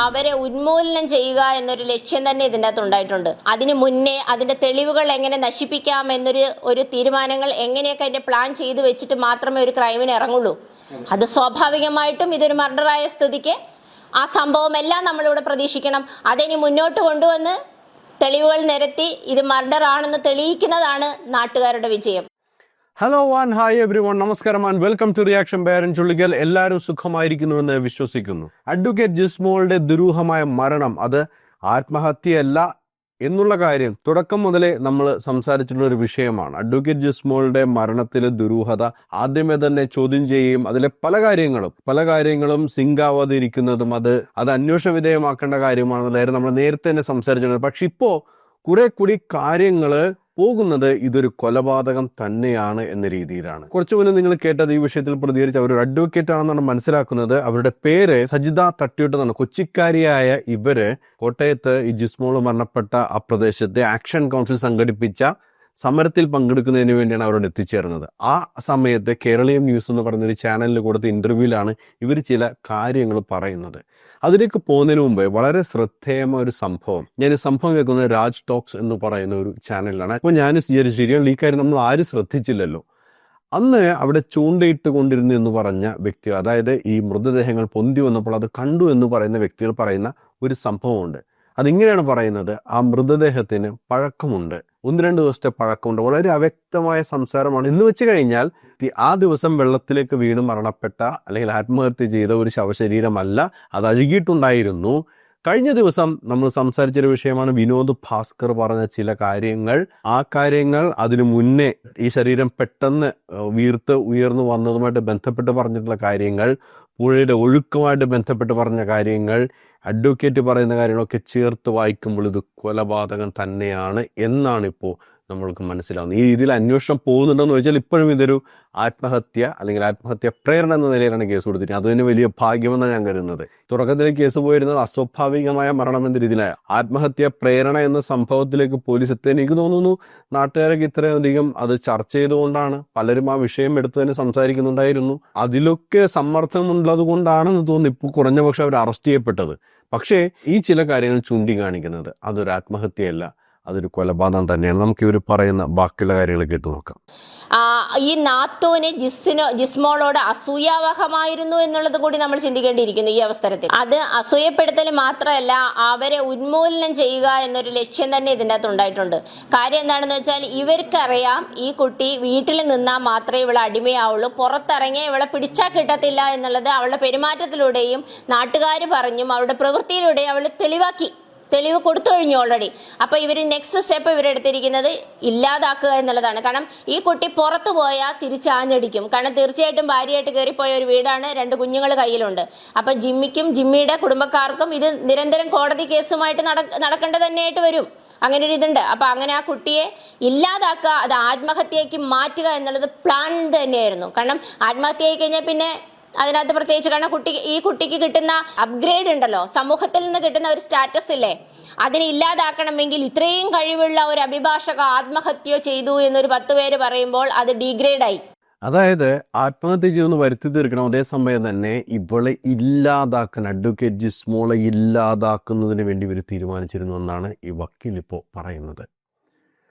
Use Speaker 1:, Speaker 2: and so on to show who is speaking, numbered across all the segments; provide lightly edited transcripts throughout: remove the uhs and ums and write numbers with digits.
Speaker 1: അവരെ ഉന്മൂലനം ചെയ്യുക എന്നൊരു ലക്ഷ്യം തന്നെ ഇതിൻ്റെ അകത്ത് ഉണ്ടായിട്ടുണ്ട്. അതിന് മുന്നേ അതിൻ്റെ തെളിവുകൾ എങ്ങനെ നശിപ്പിക്കാം എന്നൊരു തീരുമാനങ്ങൾ എങ്ങനെയൊക്കെ അതിൻ്റെ പ്ലാൻ ചെയ്ത് വെച്ചിട്ട് മാത്രമേ ഒരു ക്രൈമിന് ഇറങ്ങുള്ളൂ. അത് സ്വാഭാവികമായിട്ടും ഇതൊരു മർഡറായ സ്ഥിതിക്ക് ആ സംഭവം എല്ലാം നമ്മളിവിടെ പ്രതീക്ഷിക്കണം. അതിനി മുന്നോട്ട് കൊണ്ടുവന്ന് തെളിവുകൾ നിരത്തി ഇത് മർഡർ ആണെന്ന് തെളിയിക്കുന്നതാണ് നാട്ടുകാരുടെ വിജയം.
Speaker 2: ഹലോ ഹായ് എവ്രി വൺ, നമസ്കാരം and welcome to reaction by Chullikkal. എല്ലാവരും സുഖമായിരിക്കുന്നുവെന്ന് വിശ്വസിക്കുന്നു. അഡ്വക്കേറ്റ് ജിസ്മോളുടെ ദുരൂഹമായ മരണം അത് ആത്മഹത്യയല്ല എന്നുള്ള കാര്യം തുടക്കം മുതലേ നമ്മൾ സംസാരിച്ചിട്ടുള്ള ഒരു വിഷയമാണ്. അഡ്വക്കേറ്റ് ജിസ്മോളുടെ മരണത്തിലെ ദുരൂഹത ആദ്യമേ തന്നെ ചോദ്യം ചെയ്യുകയും അതിലെ പല കാര്യങ്ങളും സിങ്കാവാതെ ഇരിക്കുന്നതും അത് അന്വേഷണ വിധേയമാക്കേണ്ട കാര്യമാണെന്നുള്ളതായിരുന്നു നമ്മൾ നേരത്തെ തന്നെ സംസാരിച്ചിട്ടുണ്ട്. പക്ഷെ ഇപ്പോൾ കുറെ കൂടി കാര്യങ്ങൾ പോകുന്നത് ഇതൊരു കൊലപാതകം തന്നെയാണ് എന്ന രീതിയിലാണ്. കുറച്ചു മുന്നേ നിങ്ങൾ കേട്ടത് ഈ വിഷയത്തിൽ പ്രതികരിച്ച് അവർ ഒരു അഡ്വക്കേറ്റ് ആണെന്നാണ് മനസ്സിലാക്കുന്നത്. അവരുടെ പേര് സജിത തട്ടിയോട്ട് എന്നാണ്. കൊച്ചിക്കാരിയായ ഇവര് കോട്ടയത്ത് ഈ ജിസ്മോൾ മരണപ്പെട്ട ആ പ്രദേശത്തെ ആക്ഷൻ കൗൺസിൽ സംഘടിപ്പിച്ച സമരത്തിൽ പങ്കെടുക്കുന്നതിന് വേണ്ടിയാണ് അവരോട് എത്തിച്ചേർന്നത്. ആ സമയത്ത് കേരളീയം ന്യൂസ് എന്ന് പറഞ്ഞൊരു ചാനലിൽ കൊടുത്ത ഇന്റർവ്യൂവിലാണ് ഇവർ ചില കാര്യങ്ങൾ പറയുന്നത്. അതിലേക്ക് പോകുന്നതിന് മുമ്പ് വളരെ ശ്രദ്ധേയമായ ഒരു സംഭവം, ഞാൻ ഈ സംഭവം കേൾക്കുന്നത് രാജ് ടോക്സ് എന്ന് പറയുന്ന ഒരു ചാനലിലാണ്. അപ്പോൾ ഞാൻ ശരിയാണ് ഈ കാര്യം നമ്മൾ ആരും ശ്രദ്ധിച്ചില്ലല്ലോ. അന്ന് അവിടെ ചൂണ്ടയിട്ട് കൊണ്ടിരുന്നു എന്ന് പറഞ്ഞ വ്യക്തി, അതായത് ഈ മൃതദേഹങ്ങൾ പൊന്തി വന്നപ്പോൾ അത് കണ്ടു എന്ന് പറയുന്ന വ്യക്തികൾ പറയുന്ന ഒരു സംഭവമുണ്ട്. അതിങ്ങനെയാണ് പറയുന്നത്: ആ മൃതദേഹത്തിന് പഴക്കമുണ്ട്, 1-2 ദിവസത്തെ പഴക്കമുണ്ട്. വളരെ അവ്യക്തമായ സംസാരമാണ്. എന്ന് വെച്ച് കഴിഞ്ഞാൽ ആ ദിവസം വെള്ളത്തിലേക്ക് വീണ് മരണപ്പെട്ട അല്ലെങ്കിൽ ആത്മഹത്യ ചെയ്ത ഒരു ശവശരീരമല്ല, അത് അഴുകിയിട്ടുണ്ടായിരുന്നു. കഴിഞ്ഞ ദിവസം നമ്മൾ സംസാരിച്ചൊരു വിഷയമാണ് വിനോദ് ഭാസ്കർ പറഞ്ഞ ചില കാര്യങ്ങൾ. ആ കാര്യങ്ങൾ അതിനു മുന്നേ ഈ ശരീരം പെട്ടെന്ന് വീർത്ത് ഉയർന്നു വന്നതുമായിട്ട് ബന്ധപ്പെട്ട് പറഞ്ഞിട്ടുള്ള കാര്യങ്ങൾ, പുഴയുടെ ഒഴുക്കുമായിട്ട് ബന്ധപ്പെട്ട് പറഞ്ഞ കാര്യങ്ങൾ, അഡ്വക്കേറ്റ് പറയുന്ന കാര്യങ്ങളൊക്കെ ചേർത്ത് വായിക്കുമ്പോൾ ഇത് കൊലപാതകം തന്നെയാണ് എന്നാണ് ഇപ്പോൾ നമ്മൾക്ക് മനസ്സിലാവുന്നത്. ഈ രീതിയിൽ അന്വേഷണം പോകുന്നുണ്ടെന്ന് ചോദിച്ചാൽ ഇപ്പോഴും ഇതൊരു ആത്മഹത്യ അല്ലെങ്കിൽ ആത്മഹത്യ പ്രേരണ എന്ന നിലയിലാണ് കേസ് കൊടുത്തിരിക്കുന്നത്. അത് തന്നെ വലിയ ഭാഗ്യമെന്നാണ് ഞാൻ കരുതുന്നത്. തുടക്കത്തിൽ കേസ് പോയിരുന്നത് അസ്വാഭാവികമായ മരണം എന്ന രീതിയിലായ ആത്മഹത്യ പ്രേരണ എന്ന സംഭവത്തിലേക്ക് പോലീസ് എത്തി. എനിക്ക് തോന്നുന്നു നാട്ടുകാരൊക്കെ ഇത്രയധികം അത് ചർച്ച ചെയ്തുകൊണ്ടാണ് പലരും ആ വിഷയം എടുത്ത് തന്നെ സംസാരിക്കുന്നുണ്ടായിരുന്നു. അതിലൊക്കെ സമ്മർദ്ദമുള്ളത് കൊണ്ടാണെന്ന് തോന്നുന്നു ഇപ്പോൾ കുറഞ്ഞപക്ഷം അവർ അറസ്റ്റ് ചെയ്യപ്പെട്ടത്. പക്ഷേ ഈ ചില കാര്യങ്ങൾ ചൂണ്ടിക്കാണിക്കുന്നത് അതൊരു ആത്മഹത്യയല്ല, അതൊരു കൊലപാതകം തന്നെയാണ്. നമുക്ക് ഇവർ പറയുന്ന ബാക്കിയുള്ള കാര്യങ്ങൾ കേട്ടു നോക്കാം.
Speaker 1: ഈ നാത്തോന് ജിസ്മോളോട് അസൂയാവഹമായിരുന്നു എന്നുള്ളത് കൂടി നമ്മൾ ചിന്തിക്കേണ്ടിയിരിക്കുന്നു ഈ അവസരത്തിൽ. അത് അസൂയപ്പെടുത്തൽ മാത്രമല്ല, അവരെ ഉന്മൂലനം ചെയ്യുക എന്നൊരു ലക്ഷ്യം തന്നെ ഇതിൻ്റെ അകത്ത് ഉണ്ടായിട്ടുണ്ട്. കാര്യം എന്താണെന്ന് വെച്ചാൽ ഇവർക്കറിയാം ഈ കുട്ടി വീട്ടിൽ നിന്നാൽ മാത്രമേ ഇവളെ അടിമയാവുള്ളൂ, പുറത്തിറങ്ങിയാൽ ഇവളെ പിടിച്ചാൽ കിട്ടത്തില്ല എന്നുള്ളത് അവളുടെ പെരുമാറ്റത്തിലൂടെയും നാട്ടുകാർ പറഞ്ഞും അവളുടെ പ്രവൃത്തിയിലൂടെയും അവൾ തെളിവ് കൊടുത്തു കഴിഞ്ഞു ഓൾറെഡി. അപ്പോൾ ഇവർ നെക്സ്റ്റ് സ്റ്റെപ്പ് ഇവരെടുത്തിരിക്കുന്നത് ഇല്ലാതാക്കുക എന്നുള്ളതാണ്. കാരണം ഈ കുട്ടി പുറത്തു പോയാൽ തിരിച്ചാഞ്ഞടിക്കും. കാരണം തീർച്ചയായിട്ടും ഭാര്യയായിട്ട് കയറിപ്പോയ ഒരു വീടാണ്, 2 കുഞ്ഞുങ്ങൾ കയ്യിലുണ്ട്. അപ്പം ജിമ്മിക്കും ജിമ്മിയുടെ കുടുംബക്കാർക്കും ഇത് നിരന്തരം കോടതി കേസുമായിട്ട് നടക്കേണ്ടത് തന്നെയായിട്ട് വരും. അങ്ങനെ ഒരു ഇതുണ്ട്. അപ്പം അങ്ങനെ ആ കുട്ടിയെ ഇല്ലാതാക്കുക, അത് ആത്മഹത്യയ്ക്ക് മാറ്റുക എന്നുള്ളത് പ്ലാൻ തന്നെയായിരുന്നു. കാരണം ആത്മഹത്യ ആയി കഴിഞ്ഞാൽ പിന്നെ അതിനകത്ത് പ്രത്യേകിച്ച്, കാരണം ഈ കുട്ടിക്ക് കിട്ടുന്ന അപ്ഗ്രേഡ് ഉണ്ടല്ലോ, സമൂഹത്തിൽ നിന്ന് കിട്ടുന്ന ഒരു സ്റ്റാറ്റസ് ഇല്ലേ, അതിനെ ഇല്ലാതാക്കണമെങ്കിൽ ഇത്രയും കഴിവുള്ള ഒരു അഭിഭാഷക ആത്മഹത്യ ചെയ്തു എന്നൊരു 10 പേര് പറയുമ്പോൾ അത് ഡീഗ്രേഡായി.
Speaker 2: അതായത് ആത്മഹത്യ ചെയ്തെന്ന് വരുത്തി തീർക്കണം. അതേസമയം തന്നെ ഇവളെ ഇല്ലാതാക്കാൻ, അഡ്വക്കേറ്റ് ജിസ്മോളെ ഇല്ലാതാക്കുന്നതിന് വേണ്ടി ഇവർ തീരുമാനിച്ചിരുന്നു എന്നാണ് ഈ വക്കീൽ ഇപ്പോൾ പറയുന്നത്.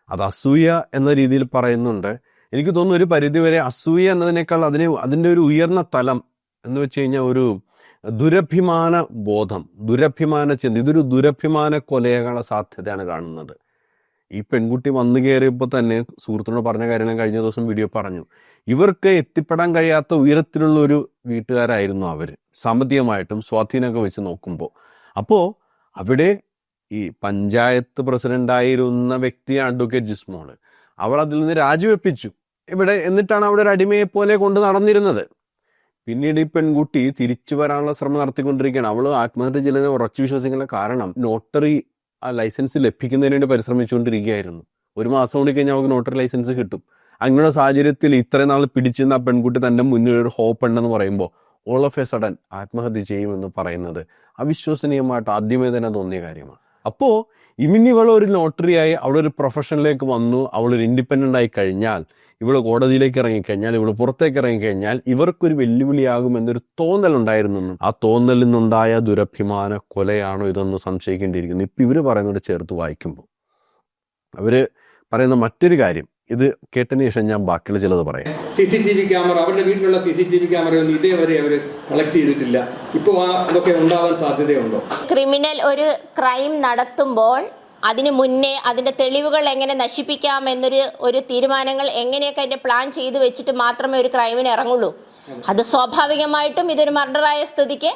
Speaker 2: അത് അസൂയ എന്ന രീതിയിൽ പറയുന്നുണ്ട്. എനിക്ക് തോന്നുന്നു ഒരു പരിധിവരെ അസൂയ എന്നതിനേക്കാൾ അതിൻ്റെ ഒരു ഉയർന്ന തലം എന്ന് വെച്ച് കഴിഞ്ഞാൽ ഒരു ദുരഭിമാന ബോധം, ദുരഭിമാന ചിന്ത. ഇതൊരു ദുരഭിമാന കൊലയാകാനുള്ള സാധ്യതയാണ് കാണുന്നത്. ഈ പെൺകുട്ടി വന്നു കയറിയപ്പോൾ തന്നെ സുഹൃത്തിനോട് പറഞ്ഞ കാര്യങ്ങൾ കഴിഞ്ഞ ദിവസം വീഡിയോ പറഞ്ഞു. ഇവർക്ക് എത്തിപ്പെടാൻ കഴിയാത്ത ഉയരത്തിലുള്ള ഒരു വീട്ടുകാരായിരുന്നു അവർ, സാമ്പത്തികമായിട്ടും സ്വാധീനമൊക്കെ വെച്ച് നോക്കുമ്പോൾ. അപ്പോൾ അവിടെ ഈ പഞ്ചായത്ത് പ്രസിഡന്റായിരുന്ന വ്യക്തിയാണ് അഡ്വക്കേറ്റ് ജിസ്മോള്. അവൾ അതിൽ നിന്ന് രാജിവെപ്പിച്ചു ഇവിടെ, എന്നിട്ടാണ് അവിടെ ഒരു അടിമയെ പോലെ കൊണ്ട് നടന്നിരുന്നത്. പിന്നീട് ഈ പെൺകുട്ടി തിരിച്ചു വരാനുള്ള ശ്രമം നടത്തിക്കൊണ്ടിരിക്കുകയാണ്. അവൾ ആത്മഹത്യ ചെയ്തതിനെ ഉറച്ചു വിശ്വസിക്കുന്ന കാരണം നോട്ടറി ആ ലൈസൻസ് ലഭിക്കുന്നതിന് വേണ്ടി പരിശ്രമിച്ചുകൊണ്ടിരിക്കുകയായിരുന്നു. 1 മാസം കൂടി കഴിഞ്ഞാൽ അവൾക്ക് നോട്ടറി ലൈസൻസ് കിട്ടും. അങ്ങനെയുള്ള സാഹചര്യത്തിൽ ഇത്രയും നാൾ പിടിച്ചിരുന്ന ആ പെൺകുട്ടി തൻ്റെ മുന്നിൽ ഒരു ഹോപ്പ് ഉണ്ടെന്ന് പറയുമ്പോൾ ഓൾ ഓഫ് എ സഡൻ ആത്മഹത്യ ചെയ്യുമെന്ന് പറയുന്നത് അവിശ്വസനീയമായിട്ട് ആദ്യമേ തന്നെ തോന്നിയ കാര്യമാണ്. അപ്പോൾ ഇവൻ ഒരു നോട്ടറിയായി അവളൊരു ഒരു പ്രൊഫഷനിലേക്ക് വന്നു, അവളൊരു ഇൻഡിപെൻഡൻ്റ് ആയി കഴിഞ്ഞാൽ, ഇവൾ കോടതിയിലേക്ക് ഇറങ്ങിക്കഴിഞ്ഞാൽ, ഇവൾ പുറത്തേക്ക് ഇറങ്ങിക്കഴിഞ്ഞാൽ ഇവർക്കൊരു വെല്ലുവിളിയാകുമെന്നൊരു തോന്നലുണ്ടായിരുന്നു. ആ തോന്നലിൽ നിന്നുണ്ടായ ദുരഭിമാന കൊലയാണോ ഇതൊന്ന് സംശയിക്കേണ്ടിയിരിക്കുന്നു. ഇപ്പം ഇവർ പറയുന്നത് ചേർത്ത് വായിക്കുമ്പോൾ അവർ പറയുന്ന മറ്റൊരു കാര്യം, ഇത് കേട്ടതിന് ശേഷം ഞാൻ ബാക്കിയുള്ള ചിലത് പറയാം.
Speaker 3: CCTV ക്യാമറ, അവരുടെ വീട്ടിലുള്ള CCTV ക്യാമറയൊന്നും ഇതേവരെ അവർ കളക്ട് ചെയ്തിട്ടില്ല. ഇപ്പോൾ അതൊക്കെ ഉണ്ടാവാൻ സാധ്യതയുണ്ടോ?
Speaker 1: ക്രിമിനൽ ഒരു ക്രൈം നടത്തുമ്പോൾ അതിന് മുന്നേ അതിൻ്റെ തെളിവുകൾ എങ്ങനെ നശിപ്പിക്കാം ഒരു തീരുമാനങ്ങൾ എങ്ങനെയൊക്കെ അതിൻ്റെ പ്ലാൻ ചെയ്ത് വെച്ചിട്ട് മാത്രമേ ഒരു ക്രൈമിന് ഇറങ്ങുള്ളൂ. അത് സ്വാഭാവികമായിട്ടും ഇതൊരു മർഡറായ സ്ഥിതിക്ക്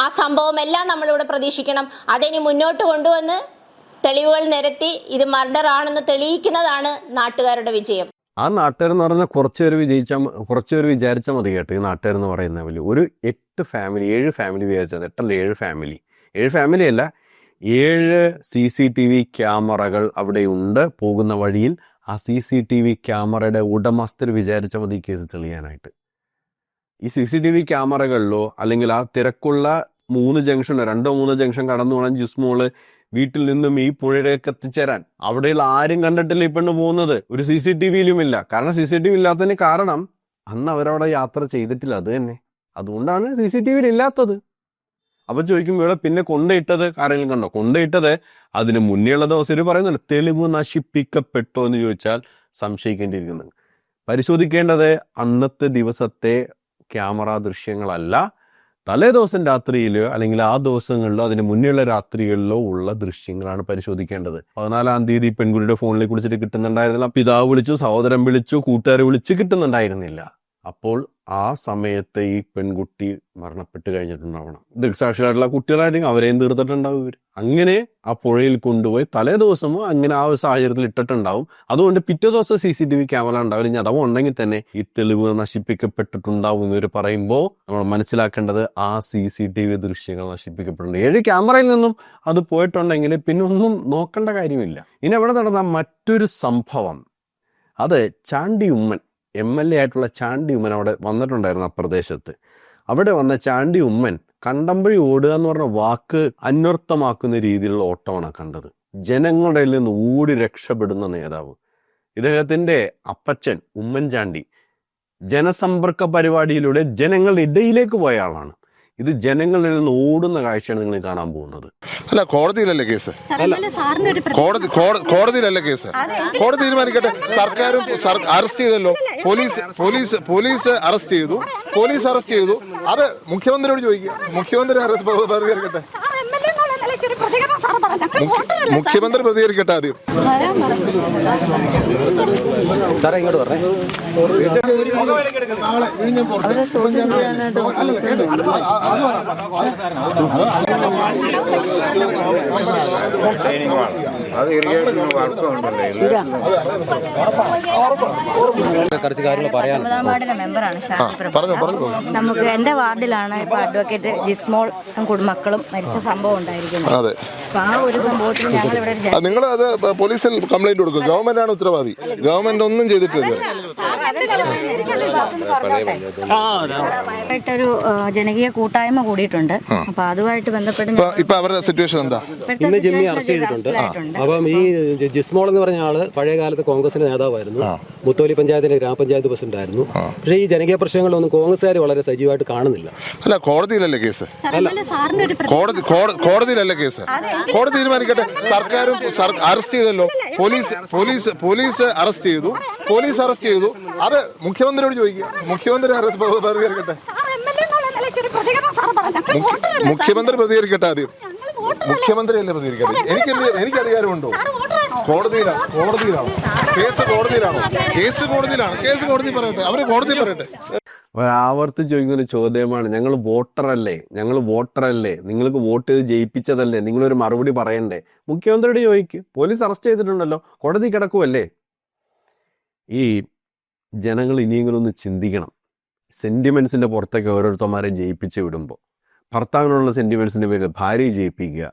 Speaker 1: ആ സംഭവം എല്ലാം നമ്മളിവിടെ പ്രതീക്ഷിക്കണം. അതിനി മുന്നോട്ട് കൊണ്ടുവന്ന് തെളിവുകൾ നിരത്തി ഇത് മർഡർ ആണെന്ന് തെളിയിക്കുന്നതാണ് നാട്ടുകാരുടെ വിജയം.
Speaker 2: ആ നാട്ടുകാരെന്ന് പറഞ്ഞാൽ കുറച്ചുപേർ വിചാരിച്ചാൽ മതി കേട്ടോ. ഈ നാട്ടുകാരെന്ന് പറയുന്ന വലിയ ഒരു 7 ഫാമിലി വിചാരിച്ചത്, 7 ഫാമിലി അല്ല, 7 CCTV ക്യാമറകൾ അവിടെ ഉണ്ട് പോകുന്ന വഴിയിൽ. ആ CCTV ക്യാമറയുടെ ഉടമസ്ഥർ വിചാരിച്ചാൽ മതി കേസ് തെളിയാനായിട്ട്. ഈ CCTV ക്യാമറകളിലോ അല്ലെങ്കിൽ ആ തിരക്കുള്ള 2 ജംഗ്ഷൻ കടന്നു പോകണം ജിസ്മോള് വീട്ടിൽ നിന്നും ഈ പുഴയിലേക്ക് എത്തിച്ചേരാൻ. അവിടെയുള്ള ആരും കണ്ടിട്ടില്ല ഈ പെണ്ണ് പോകുന്നത്, ഒരു CCTVയിലും ഇല്ല. കാരണം CCTV ഇല്ലാത്തതിന് കാരണം അന്ന് അവരവിടെ യാത്ര ചെയ്തിട്ടില്ല, അത് തന്നെ. അതുകൊണ്ടാണ് CCTVയിൽ ഇല്ലാത്തത്. അപ്പം ചോദിക്കും ഇവിടെ പിന്നെ കൊണ്ടയിട്ടത് ആരെങ്കിലും കണ്ടോ? കൊണ്ടയിട്ടത് അതിന് മുന്നേയുള്ള ദിവസം പറയുന്നുണ്ട്, തെളിവ് നശിപ്പിക്കപ്പെട്ടോ എന്ന് ചോദിച്ചാൽ സംശയിക്കേണ്ടിയിരിക്കുന്നത്. പരിശോധിക്കേണ്ടത് അന്നത്തെ ദിവസത്തെ ക്യാമറ ദൃശ്യങ്ങളല്ല, തലേ ദിവസം രാത്രിയിലോ അല്ലെങ്കിൽ ആ ദിവസങ്ങളിലോ അതിന് മുന്നേയുള്ള രാത്രികളിലോ ഉള്ള ദൃശ്യങ്ങളാണ് പരിശോധിക്കേണ്ടത്. 14-ാം തീയതി പെൺകുട്ടിയുടെ ഫോണിലേക്ക് വിളിച്ചിട്ട് കിട്ടുന്നുണ്ടായിരുന്നില്ല, പിതാവ് വിളിച്ചു, സഹോദരൻ വിളിച്ചു, കൂട്ടുകാരെ വിളിച്ച് കിട്ടുന്നുണ്ടായിരുന്നില്ല. അപ്പോൾ ആ സമയത്ത് ഈ പെൺകുട്ടി മരണപ്പെട്ട് കഴിഞ്ഞിട്ടുണ്ടാവണം. ദൃക്സാക്ഷികളായിട്ടുള്ള കുട്ടികളായിരിക്കും, അവരെയും തീർത്തിട്ടുണ്ടാവും ഇവർ. അങ്ങനെ ആ പുഴയിൽ കൊണ്ടുപോയി തലേ ദിവസമോ അങ്ങനെ ആ ഒരു സാഹചര്യത്തിൽ ഇട്ടിട്ടുണ്ടാവും. അതുകൊണ്ട് പിറ്റേ ദിവസം CCTV ക്യാമറ ഉണ്ടാവും. ഇനി അഥവാ ഉണ്ടെങ്കിൽ തന്നെ ഈ തെളിവ് നശിപ്പിക്കപ്പെട്ടിട്ടുണ്ടാവും എന്നിവർ പറയുമ്പോൾ നമ്മൾ മനസ്സിലാക്കേണ്ടത് ആ CCTV ദൃശ്യങ്ങൾ നശിപ്പിക്കപ്പെട്ടിട്ടുണ്ട്. 7 ക്യാമറയിൽ നിന്നും അത് പോയിട്ടുണ്ടെങ്കിൽ പിന്നെ ഒന്നും നോക്കേണ്ട കാര്യമില്ല. ഇനി അവിടെ നടന്ന മറ്റൊരു സംഭവം, അത് ചാണ്ടി ഉമ്മൻ, MLA ആയിട്ടുള്ള ചാണ്ടി ഉമ്മൻ അവിടെ വന്നിട്ടുണ്ടായിരുന്നു ആ പ്രദേശത്ത്. അവിടെ വന്ന ചാണ്ടി ഉമ്മൻ കണ്ടമ്പഴി ഓടുക എന്ന് പറഞ്ഞ വാക്ക് അന്വർത്ഥമാക്കുന്ന രീതിയിലുള്ള ഓട്ടമാണ് കണ്ടത്. ജനങ്ങളുടെ നിന്ന് ഓടി രക്ഷപ്പെടുന്ന നേതാവ്. ഇദ്ദേഹത്തിൻ്റെ അപ്പച്ചൻ ഉമ്മൻചാണ്ടി ജനസമ്പർക്ക പരിപാടിയിലൂടെ ജനങ്ങളുടെ ഇടയിലേക്ക് പോയ ആളാണ്. ഇത് ജനങ്ങളിൽ നിന്ന് ഓടുന്ന കാഴ്ചയാണ് നിങ്ങൾ കാണാൻ പോകുന്നത്.
Speaker 4: അല്ല, കോടതിയിലല്ലേ കേസ്? കോടതിയിലല്ലേ കേസ്? കോടതി തീരുമാനിക്കട്ടെ. സർക്കാരും അറസ്റ്റ് ചെയ്തല്ലോ, പോലീസ് അറസ്റ്റ് ചെയ്തു. അത് മുഖ്യമന്ത്രിയോട് ചോദിക്കുക, മുഖ്യമന്ത്രി പ്രതികരിക്കട്ടെ. മുഖ്യമന്ത്രി പ്രതികരിക്കട്ടെ ആദ്യം.
Speaker 5: സാറേ ഇങ്ങോട്ട് പറഞ്ഞേ. കുറച്ച് കാര്യങ്ങൾ പറയാൻ.
Speaker 6: വാർഡിലെ മെമ്പറാണ് നമുക്ക് എന്റെ വാർഡിലാണ് ഇപ്പൊ അഡ്വക്കേറ്റ് ജിസ്മോൾ കുടുംബക്കളും മരിച്ച സംഭവം ഉണ്ടായിരിക്കുന്നത്. അപ്പൊ ആ ഒരു സംഭവത്തിൽ ഞങ്ങൾ ഇവിടെ
Speaker 4: നിങ്ങൾ അത് പോലീസിൽ കംപ്ലൈന്റ് കൊടുക്കും. ഗവൺമെന്റ് ആണ് ഉത്തരവാദി. ഗവൺമെന്റ് ഒന്നും ചെയ്തിട്ടില്ല.
Speaker 6: ഒരു ജനകീയ കൂട്ടായ്മ കൂടിയിട്ടുണ്ട്. അപ്പൊ അതുമായിട്ട് ബന്ധപ്പെട്ട്
Speaker 4: ഇപ്പൊ അവരുടെ സിറ്റുവേഷൻ എന്താ?
Speaker 5: ഇന്ന് ജിമ്മി അറസ്റ്റ് ചെയ്തിട്ടുണ്ട്. അപ്പം ഈ ജിസ്മോൾ എന്ന് പറഞ്ഞ ആള് പഴയ കാലത്ത് കോൺഗ്രസിന്റെ നേതാവായിരുന്നു, മുത്തോലി പഞ്ചായത്തിന്റെ ഗ്രാമപഞ്ചായത്ത് പ്രസിഡന്റ് ആയിരുന്നു. പക്ഷേ ഈ ജനകീയ പ്രശ്നങ്ങളൊന്നും കോൺഗ്രസ്സുകാർ വളരെ സജീവമായിട്ട് കാണുന്നില്ല.
Speaker 4: അല്ല, കോടതിയിലല്ലേ കേസ്? കോടതിയിലല്ലേ കേസ്? കോടതി തീരുമാനിക്കട്ടെ. സർക്കാരും അറസ്റ്റ് ചെയ്തല്ലോ, പോലീസ് അറസ്റ്റ് ചെയ്തു. അത് മുഖ്യമന്ത്രിയോട് ചോദിക്കുക, മുഖ്യമന്ത്രി പ്രതികരിക്കട്ടെ. മുഖ്യമന്ത്രി പ്രതികരിക്കട്ടെ ആദ്യം. മുഖ്യമന്ത്രിയല്ലേ പ്രതികരിക്കട്ടെ? എനിക്ക് അധികാരമുണ്ടോ? കോടതിയിലാണ് കേസ്. കോടതി പറയട്ടെ, അവര് കോടതി പറയട്ടെ.
Speaker 2: ആവർത്തിച്ച് ചോദിക്കുന്ന ഒരു ചോദ്യമാണ്, ഞങ്ങൾ വോട്ടറല്ലേ, നിങ്ങൾക്ക് വോട്ട് ചെയ്ത് ജയിപ്പിച്ചതല്ലേ, നിങ്ങളൊരു മറുപടി പറയണ്ടേ? മുഖ്യമന്ത്രിയോട് ചോദിക്കും. പോലീസ് അറസ്റ്റ് ചെയ്തിട്ടുണ്ടല്ലോ, കോടതി കിടക്കുമല്ലേ? ഈ ജനങ്ങൾ ഇനിയെങ്കിലും ഒന്ന് ചിന്തിക്കണം. സെന്റിമെന്റ്സിന്റെ പുറത്തേക്ക് ഓരോരുത്തന്മാരെ ജയിപ്പിച്ച് വിടുമ്പോൾ, ഭർത്താവിനുള്ള സെന്റിമെന്റ്സിന്റെ പേരിൽ ഭാര്യയെ ജയിപ്പിക്കുക,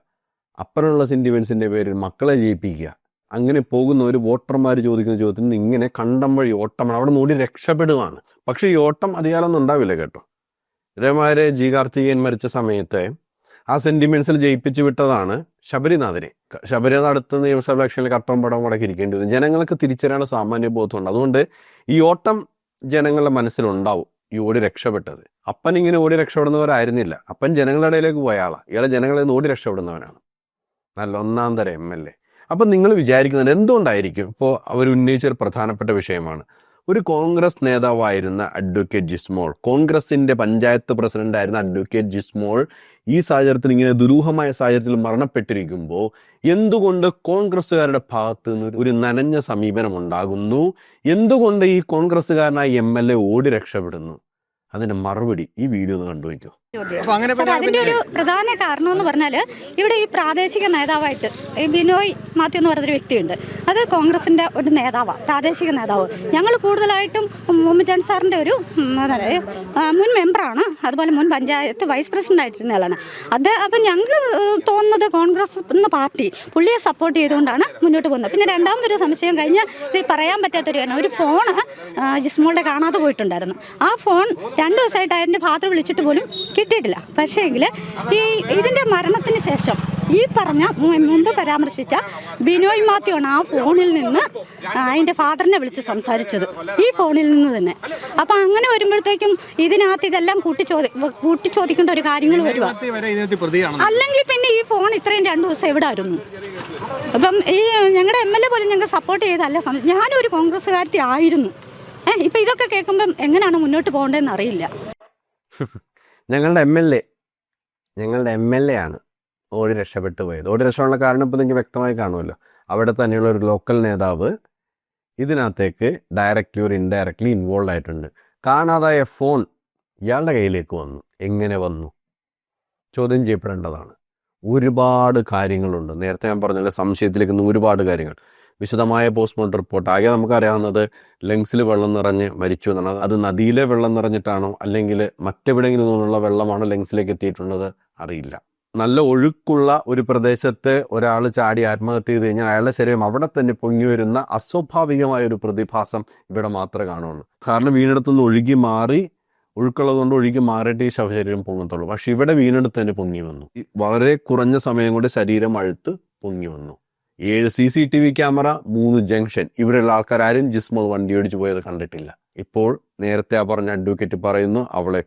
Speaker 2: അപ്പനുള്ള സെന്റിമെന്റ്സിന്റെ പേരിൽ മക്കളെ ജയിപ്പിക്കുക, അങ്ങനെ പോകുന്ന ഒരു വോട്ടർമാർ ചോദിക്കുന്ന ചോദ്യത്തിന് ഇങ്ങനെ കണ്ടം വഴി ഓട്ടമാണ്. അവിടെ നിന്ന് രക്ഷപ്പെടുകയാണ്. പക്ഷേ ഈ ഓട്ടം അധികാരമൊന്നും ഉണ്ടാവില്ല കേട്ടോ. ഇതേമാതിരി ജി കാർത്തികേയൻ മരിച്ച സമയത്ത് ആ സെന്റിമെന്റ്സിൽ ജയിപ്പിച്ചു വിട്ടതാണ് ശബരിനാഥിനെ. ശബരിനാഥ് അടുത്ത നിയമസഭാ ഇലക്ഷനിൽ കട്ടം പടം മുടക്കി ഇരിക്കേണ്ടി വരും. ജനങ്ങൾക്ക് തിരിച്ചറിയാനുള്ള സാമാന്യ ബോധമുണ്ട്. അതുകൊണ്ട് ഈ ഓട്ടം ജനങ്ങളുടെ മനസ്സിലുണ്ടാവും. ഈ ഓടി രക്ഷപ്പെട്ടത് അപ്പൻ ഇങ്ങനെ ഓടി രക്ഷപ്പെടുന്നവരായിരുന്നില്ല. അപ്പൻ ജനങ്ങളുടെ ഇടയിലേക്ക് പോയ ആളാണ്. ഇയാളെ ജനങ്ങളിൽ നിന്ന് ഓടി രക്ഷപ്പെടുന്നവനാണ്. നല്ല ഒന്നാം തരം MLA. അപ്പം നിങ്ങൾ വിചാരിക്കുന്നത് എന്തുകൊണ്ടായിരിക്കും? ഇപ്പോൾ അവർ ഉന്നയിച്ചൊരു പ്രധാനപ്പെട്ട വിഷയമാണ്. ഒരു കോൺഗ്രസ് നേതാവായിരുന്ന അഡ്വക്കേറ്റ് ജിസ്മോൾ, കോൺഗ്രസിന്റെ പഞ്ചായത്ത് പ്രസിഡന്റായിരുന്ന അഡ്വക്കേറ്റ് ജിസ്മോൾ ഈ സാഹചര്യത്തിൽ ഇങ്ങനെ ദുരൂഹമായ സാഹചര്യത്തിൽ മരണപ്പെട്ടിരിക്കുമ്പോൾ എന്തുകൊണ്ട് കോൺഗ്രസ്സുകാരുടെ ഭാഗത്ത് നിന്ന് ഒരു നനഞ്ഞ സമീപനം ഉണ്ടാകുന്നു? എന്തുകൊണ്ട് ഈ കോൺഗ്രസ്സുകാരനായ MLA ഓടി രക്ഷപ്പെടുന്നു? അതിന്റെ മറുപടി ഈ വീഡിയോ ഒന്ന് കണ്ടുവയ്ക്കോ.
Speaker 7: അതിന്റെ ഒരു പ്രധാന കാരണം എന്ന് പറഞ്ഞാൽ ഇവിടെ ഈ പ്രാദേശിക നേതാവായിട്ട് ഈ ബിനോയ് മാത്യു എന്ന് പറയുന്നൊരു വ്യക്തിയുണ്ട്. അത് കോൺഗ്രസിന്റെ ഒരു നേതാവാണ്, പ്രാദേശിക നേതാവ്. ഞങ്ങൾ കൂടുതലായിട്ടും ഉമ്മൻചാൻ സാറിന്റെ ഒരു മുൻ മെമ്പറാണ്, അതുപോലെ മുൻ പഞ്ചായത്ത് വൈസ് പ്രസിഡന്റ് ആയിട്ടിരുന്ന ആളാണ് അത്. അപ്പം ഞങ്ങൾക്ക് തോന്നുന്നത് കോൺഗ്രസ് എന്ന പാർട്ടി പുള്ളിയെ സപ്പോർട്ട് ചെയ്തുകൊണ്ടാണ് മുന്നോട്ട് പോകുന്നത്. പിന്നെ രണ്ടാമതൊരു സംശയം കഴിഞ്ഞ് ഇത് പറയാൻ പറ്റാത്തൊരു കാരണം, ഒരു ഫോണ് ജിസ്മോളുടെ കാണാതെ പോയിട്ടുണ്ടായിരുന്നു. ആ ഫോൺ 2 ദിവസമായിട്ട് അതിൻ്റെ ഫാദർ വിളിച്ചിട്ട് പോലും കിട്ടിയിട്ടില്ല. പക്ഷേ എങ്കിൽ ഇതിൻ്റെ മരണത്തിന് ശേഷം ഈ പറഞ്ഞ മുമ്പ് പരാമർശിച്ച ബിനോയ് മാത്യു ആണ് ആ ഫോണിൽ നിന്ന് അതിൻ്റെ ഫാദറിനെ വിളിച്ച് സംസാരിച്ചത്, ഈ ഫോണിൽ നിന്ന് തന്നെ. അപ്പം അങ്ങനെ വരുമ്പോഴത്തേക്കും ഇതിനകത്ത് ഇതെല്ലാം കൂട്ടിച്ചോദിക്കേണ്ട ഒരു കാര്യങ്ങൾ വരുക. അല്ലെങ്കിൽ പിന്നെ ഈ ഫോൺ ഇത്രയും 2 ദിവസം എവിടെ ആയിരുന്നു? അപ്പം ഈ ഞങ്ങളുടെ MLA പോലും ഞങ്ങൾ സപ്പോർട്ട് ചെയ്തല്ല. ഞാനൊരു കോൺഗ്രസ്സുകാരത്തി ആയിരുന്നു. ഇപ്പം ഇതൊക്കെ കേൾക്കുമ്പം എങ്ങനെയാണ് മുന്നോട്ട് പോകേണ്ടതെന്ന് അറിയില്ല.
Speaker 2: ഞങ്ങളുടെ MLA ആണ് ഓടി രക്ഷപ്പെട്ടു പോയത്. ഓടി രക്ഷപ്പെടാനുള്ള കാരണം ഇപ്പം നിങ്ങൾക്ക് വ്യക്തമായി കാണുമല്ലോ. അവിടെ തന്നെയുള്ള ഒരു ലോക്കൽ നേതാവ് ഇതിനകത്തേക്ക് ഡയറക്റ്റ്ലി ഒരു ഇൻഡയറക്റ്റ്ലി ഇൻവോൾവ് ആയിട്ടുണ്ട്. കാണാതായ ഫോൺ ഇയാളുടെ കയ്യിലേക്ക് വന്നു. എങ്ങനെ വന്നു? ചോദ്യം ചെയ്യപ്പെടേണ്ടതാണ്. ഒരുപാട് കാര്യങ്ങളുണ്ട്. നേരത്തെ ഞാൻ പറഞ്ഞ സംശയത്തിലേക്ക് ഒരുപാട് കാര്യങ്ങൾ. വിശദമായ പോസ്റ്റ്മോർട്ടം റിപ്പോർട്ട് ആകെ നമുക്കറിയാവുന്നത് ലങ്സിൽ വെള്ളം നിറഞ്ഞ് മരിച്ചു എന്നാണ്. അത് നദിയിലെ വെള്ളം നിറഞ്ഞിട്ടാണോ അല്ലെങ്കിൽ മറ്റെവിടെയെങ്കിലും നിന്നുള്ള വെള്ളമാണോ ലങ്സിലേക്ക് എത്തിയിട്ടുള്ളത് അറിയില്ല. നല്ല ഒഴുക്കുള്ള ഒരു പ്രദേശത്ത് ഒരാൾ ചാടി ആത്മഹത്യ ചെയ്ത് കഴിഞ്ഞാൽ അയാളുടെ ശരീരം അവിടെ തന്നെ പൊങ്ങി വരുന്ന അസ്വാഭാവികമായ ഒരു പ്രതിഭാസം ഇവിടെ മാത്രമേ കാണുള്ളൂ. കാരണം വീണെടുത്തുനിന്ന് ഒഴുകി മാറി, ഒഴുക്കുള്ളതുകൊണ്ട് ഒഴുകി മാറിയിട്ട് ഈ ശവശരീരം പൊങ്ങത്തുള്ളൂ. പക്ഷെ ഇവിടെ വീണെടുത്ത് തന്നെ പൊങ്ങി വന്നു. വളരെ കുറഞ്ഞ സമയം കൊണ്ട് ശരീരം അഴുത്ത് പൊങ്ങി വന്നു. 7 CCTV ക്യാമറ, 3 ജംഗ്ഷൻ. ഇവിടെയുള്ള ആൾക്കാരും ജിസ്മോൾ വണ്ടി ഓടിച്ചു പോയത് കണ്ടിട്ടില്ല. ഇപ്പോൾ നേരത്തെ പറഞ്ഞ അഡ്വക്കേറ്റ് പറയുന്നു അവളെ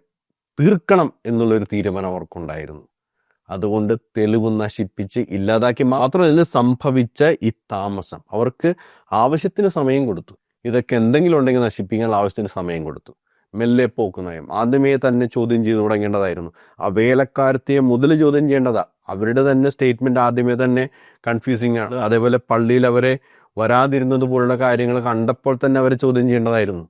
Speaker 2: തീർക്കണം എന്നുള്ളൊരു തീരുമാനം അവർക്കുണ്ടായിരുന്നു. അതുകൊണ്ട് തെളിവ് നശിപ്പിച്ച് ഇല്ലാതാക്കി. മാത്രമല്ല സംഭവിച്ച ഈ താമസം അവർക്ക് ആവശ്യത്തിന് സമയം കൊടുത്തു. ഇതൊക്കെ എന്തെങ്കിലും ഉണ്ടെങ്കിൽ നശിപ്പിക്കാൻ ആവശ്യത്തിന് സമയം കൊടുത്തു. മെല്ലെ പോക്ക് നയം ആദ്യമേ തന്നെ ചോദ്യം ചെയ്തു തുടങ്ങേണ്ടതായിരുന്നു. ആ വേലക്കാരത്തെ മുതൽ ചോദ്യം ചെയ്യേണ്ടതാ. അവരുടെ തന്നെ സ്റ്റേറ്റ്മെന്റ് ആദ്യമേ തന്നെ കൺഫ്യൂസിങ് ആണ്. അതേപോലെ പള്ളിയിൽ അവരെ വരാതിരുന്നത് പോലുള്ള കാര്യങ്ങൾ കണ്ടപ്പോൾ തന്നെ അവരെ ചോദ്യം ചെയ്യേണ്ടതായിരുന്നു.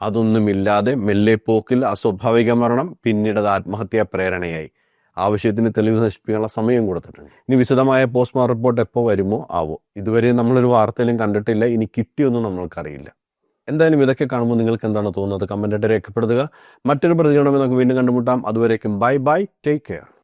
Speaker 2: അതൊന്നുമില്ലാതെ മെല്ലെ പോക്കിൽ അസ്വാഭാവിക മരണം, പിന്നീട് അത് ആത്മഹത്യാ പ്രേരണയായി. ആവശ്യത്തിന് തെളിവ് നശിപ്പിക്കാനുള്ള സമയം കൊടുത്തിട്ടുണ്ട്. ഇനി വിശദമായ പോസ്റ്റ്മോർട്ടം റിപ്പോർട്ട് എപ്പോൾ വരുമോ ആവോ. ഇതുവരെ നമ്മളൊരു വാർത്തയിലും കണ്ടിട്ടില്ല. ഇനി കിട്ടിയൊന്നും നമ്മൾക്കറിയില്ല. എന്തായാലും ഇതൊക്കെ കാണുമ്പോൾ നിങ്ങൾക്ക് എന്താണ് തോന്നുന്നത്? കമൻ്റായിട്ട് രേഖപ്പെടുത്തുക. മറ്റൊരു പ്രതികരണം നമുക്ക് വീണ്ടും കണ്ടുമുട്ടാം. അതുവരേക്കും ബൈ ബൈ, ടേക്ക് കെയർ.